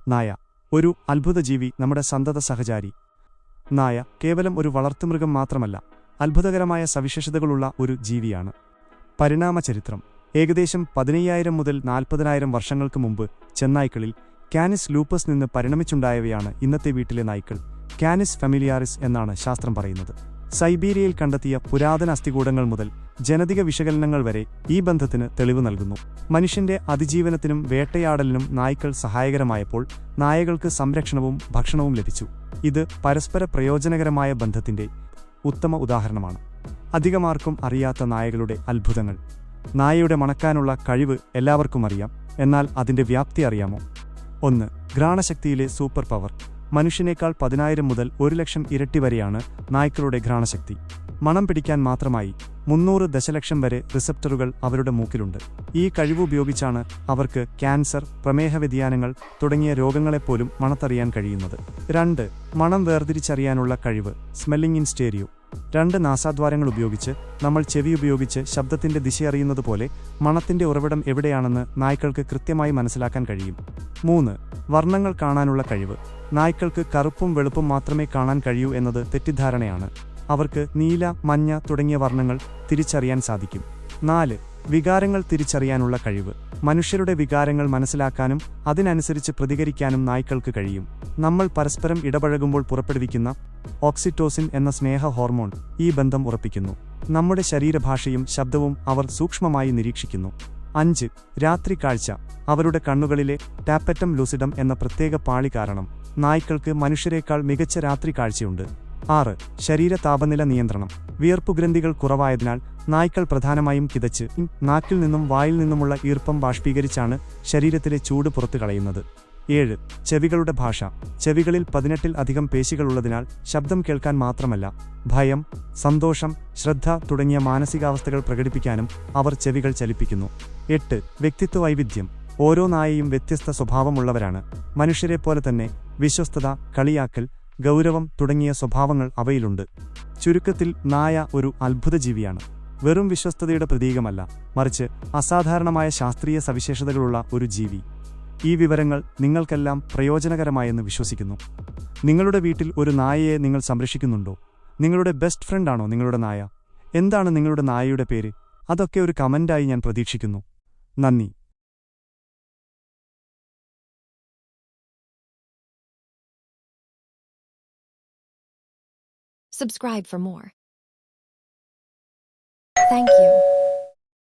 നായ ഒരു അത്ഭുതജീവി, നമ്മുടെ സന്തത സഹചാരി. നായ കേവലം ഒരു വളർത്തുമൃഗം മാത്രമല്ല, അത്ഭുതകരമായ സവിശേഷതകളുള്ള ഒരു ജീവിയാണ്. പരിണാമചരിത്രം. ഏകദേശം 15,000 മുതൽ 40,000 വർഷങ്ങൾക്ക് മുമ്പ് ചെന്നായ്ക്കളിൽ കാനിസ് ലൂപ്പസ് നിന്ന് പരിണമിച്ചുണ്ടായവയാണ് ഇന്നത്തെ വീട്ടിലെ നായ്ക്കൾ. കാനിസ് ഫെമിലിയാറിസ് എന്നാണ് ശാസ്ത്രം പറയുന്നത്. സൈബീരിയയിൽ കണ്ടെത്തിയ പുരാതന അസ്ഥികൂടങ്ങൾ മുതൽ ജനിതക വിശകലനങ്ങൾ വരെ ഈ ബന്ധത്തിന് തെളിവ് നൽകുന്നു. മനുഷ്യന്റെ അതിജീവനത്തിനും വേട്ടയാടലിനും നായ്ക്കൾ സഹായകരമായപ്പോൾ നായകൾക്ക് സംരക്ഷണവും ഭക്ഷണവും ലഭിച്ചു. ഇത് പരസ്പര പ്രയോജനകരമായ ബന്ധത്തിന്റെ ഉത്തമ ഉദാഹരണമാണ്. അധികമാർക്കും അറിയാത്ത നായകളുടെ അത്ഭുതങ്ങൾ. നായയുടെ മണക്കാനുള്ള കഴിവ് എല്ലാവർക്കും അറിയാം, എന്നാൽ അതിന്റെ വ്യാപ്തി അറിയാമോ? 1. ഘ്രാണശക്തിയിലെ സൂപ്പർ പവർ. മനുഷ്യനേക്കാൾ 10,000 മുതൽ 1,00,000 ഇരട്ടി വരെയാണ് നായ്ക്കളുടെ ഘ്രാണശക്തി. മണം പിടിക്കാൻ മാത്രമായി 300 ദശലക്ഷം വരെ റിസപ്റ്ററുകൾ അവരുടെ മൂക്കിലുണ്ട്. ഈ കഴിവുപയോഗിച്ചാണ് അവർക്ക് ക്യാൻസർ, പ്രമേഹ വ്യതിയാനങ്ങൾ തുടങ്ങിയ രോഗങ്ങളെപ്പോലും മണത്തറിയാൻ കഴിയുന്നത്. 2. മണം വേർതിരിച്ചറിയാനുള്ള കഴിവ്. Smelling in സ്റ്റേരിയോ. 2 നാസാദ്വാരങ്ങൾ ഉപയോഗിച്ച് നമ്മൾ ചെവിയുപയോഗിച്ച് ശബ്ദത്തിന്റെ ദിശയറിയുന്നതുപോലെ മണത്തിന്റെ ഉറവിടം എവിടെയാണെന്ന് നായ്ക്കൾക്ക് കൃത്യമായി മനസ്സിലാക്കാൻ കഴിയും. 3. വർണ്ണങ്ങൾ കാണാനുള്ള കഴിവ്. നായ്ക്കൾക്ക് കറുപ്പും വെളുപ്പും മാത്രമേ കാണാൻ കഴിയൂ എന്നത് തെറ്റിദ്ധാരണയാണ്. അവർക്ക് നീല, മഞ്ഞ തുടങ്ങിയ വർണ്ണങ്ങൾ തിരിച്ചറിയാൻ സാധിക്കും. 4. വികാരങ്ങൾ തിരിച്ചറിയാനുള്ള കഴിവ്. മനുഷ്യരുടെ വികാരങ്ങൾ മനസ്സിലാക്കാനും അതിനനുസരിച്ച് പ്രതികരിക്കാനും നായ്ക്കൾക്ക് കഴിയും. നമ്മൾ പരസ്പരം ഇടപഴകുമ്പോൾ പുറപ്പെടുവിക്കുന്ന ഓക്സിറ്റോസിൻ എന്ന സ്നേഹ ഹോർമോൺ ഈ ബന്ധം ഉറപ്പിക്കുന്നു. നമ്മുടെ ശരീരഭാഷയും ശബ്ദവും അവർ സൂക്ഷ്മമായി നിരീക്ഷിക്കുന്നു. 5. രാത്രി കാഴ്ച. അവരുടെ കണ്ണുകളിലെ ടാപ്പറ്റം ലൂസിഡം എന്ന പ്രത്യേക പാളി കാരണം നായ്ക്കൾക്ക് മനുഷ്യരെക്കാൾ മികച്ച രാത്രി കാഴ്ചയുണ്ട്. 6. ശരീര താപനില നിയന്ത്രണം. വിയർപ്പുഗ്രന്ഥികൾ കുറവായതിനാൽ നായ്ക്കൾ പ്രധാനമായും കിതച്ച് നാക്കിൽ നിന്നും വായിൽ നിന്നുമുള്ള ഈർപ്പം ബാഷ്പീകരിച്ചാണ് ശരീരത്തിലെ ചൂട് പുറത്തു കളയുന്നത്. 7. ചെവികളുടെ ഭാഷ. ചെവികളിൽ 18-ൽ അധികം പേശികളുള്ളതിനാൽ ശബ്ദം കേൾക്കാൻ മാത്രമല്ല, ഭയം, സന്തോഷം, ശ്രദ്ധ തുടങ്ങിയ മാനസികാവസ്ഥകൾ പ്രകടിപ്പിക്കാനും അവർ ചെവികൾ ചലിപ്പിക്കുന്നു. 8. വ്യക്തിത്വ വൈവിധ്യം. ഓരോ നായയും വ്യത്യസ്ത സ്വഭാവമുള്ളവരാണ്. മനുഷ്യരെപ്പോലെ തന്നെ വിശ്വസ്തത, കളിയാക്കൽ, ഗൗരവം തുടങ്ങിയ സ്വഭാവങ്ങൾ അവയിലുണ്ട്. ചുരുക്കത്തിൽ, നായ ഒരു അത്ഭുതജീവിയാണ്. വെറും വിശ്വസ്തതയുടെ പ്രതീകമല്ല, മറിച്ച് അസാധാരണമായ ശാസ്ത്രീയ സവിശേഷതകളുള്ള ഒരു ജീവി. ഈ വിവരങ്ങൾ നിങ്ങൾക്കെല്ലാം പ്രയോജനകരമായെന്ന് വിശ്വസിക്കുന്നു. നിങ്ങളുടെ വീട്ടിൽ ഒരു നായയെ നിങ്ങൾ സംരക്ഷിക്കുന്നുണ്ടോ? നിങ്ങളുടെ ബെസ്റ്റ് ഫ്രണ്ടാണോ നിങ്ങളുടെ നായ? എന്താണ് നിങ്ങളുടെ നായയുടെ പേര്? അതൊക്കെ ഒരു കമന്റായി ഞാൻ പ്രതീക്ഷിക്കുന്നു. നന്ദി. Subscribe for more. Thank you.